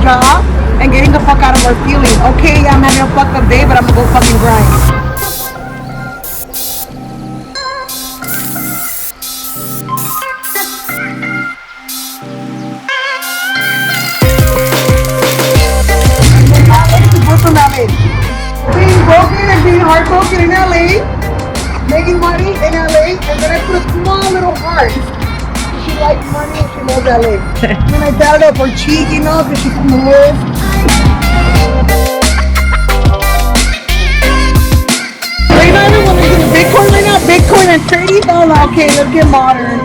job and getting the fuck out of our feelings. Okay, yeah, I'm having a fucked up day, but I'm gonna go fucking grind. Being broken and being heartbroken in LA, making money in LA, and then I put a small little heart. She likes money and she loves LA. And I dialed up her cheek, you know, because she's from the hood. Right now, everyone is into Bitcoin right now. Bitcoin and trading. Oh, okay, let's get modern.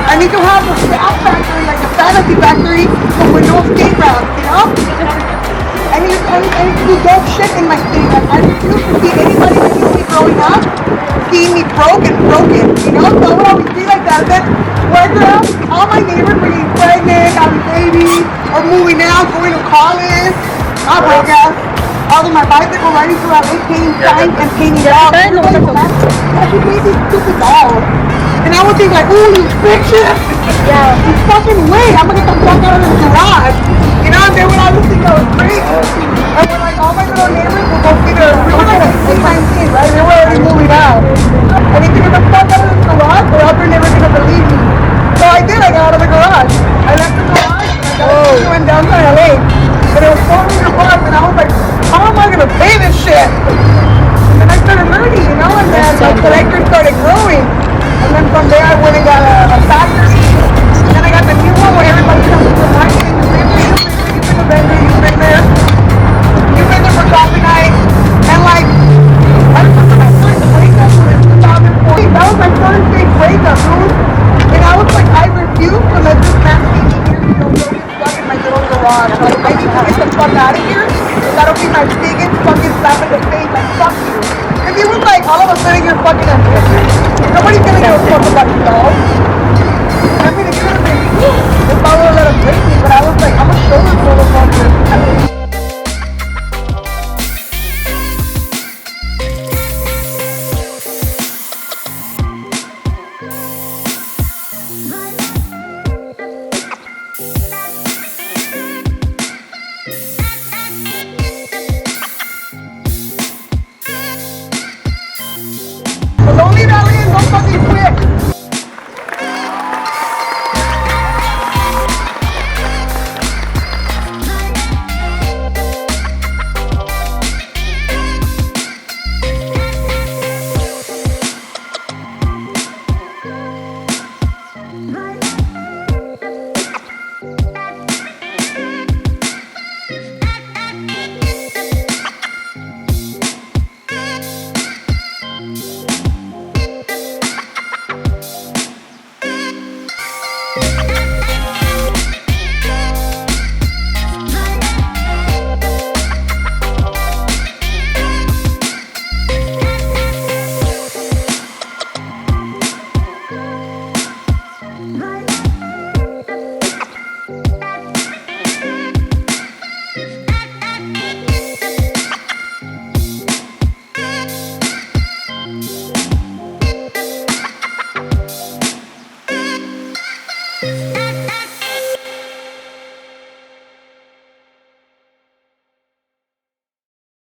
I need to have a staff factory, like a fantasy factory, but with no skate routes, you know? I need to do dope shit in my city. Like, I refuse to see anybody that sees me growing up, seeing me broken, you know? So I would always be like that. And then, all my neighbors were getting pregnant, having babies, or moving out, going to college. I broke out. All of my bicycle riding through LA, painting signs and painting out. She made these stupid dolls. And I would think like, ooh, you bitches! Yeah. You fucking wait, I'm gonna get the fuck out of this garage. You know, and then when I would think I was crazy. And when like all my little neighbors would go see we were like 19, right? They were already moving out. And they took the fuck out of this garage, or else they're never gonna believe me. So I did, I got out of the garage. I left the garage, and I got a studio in downtown LA. And it was $400, and I was like, how am I gonna pay this shit? And I started learning, you know, and then my collector started growing. And then from there I went and got a factory. And then I got the new one where everybody comes to the market. You've been there. You've been there for coffee night. And like, I remember my first breakup was in 2014. That was my first big breakup, dude. And I was like, I refuse to let this man see me here. You know, so he's stuck in my little garage. Like, I need to get the fuck out of here. That'll be my biggest fucking slap in the face. Like, fuck you. If he was like, all of a sudden you're fucking ambitious. Nobody's gonna give a fuck about yourself. I mean, it could have been cool if I would have let him break me, but I was like, I'm gonna show this motherfucker. Don't leave LA and don't fucking quit.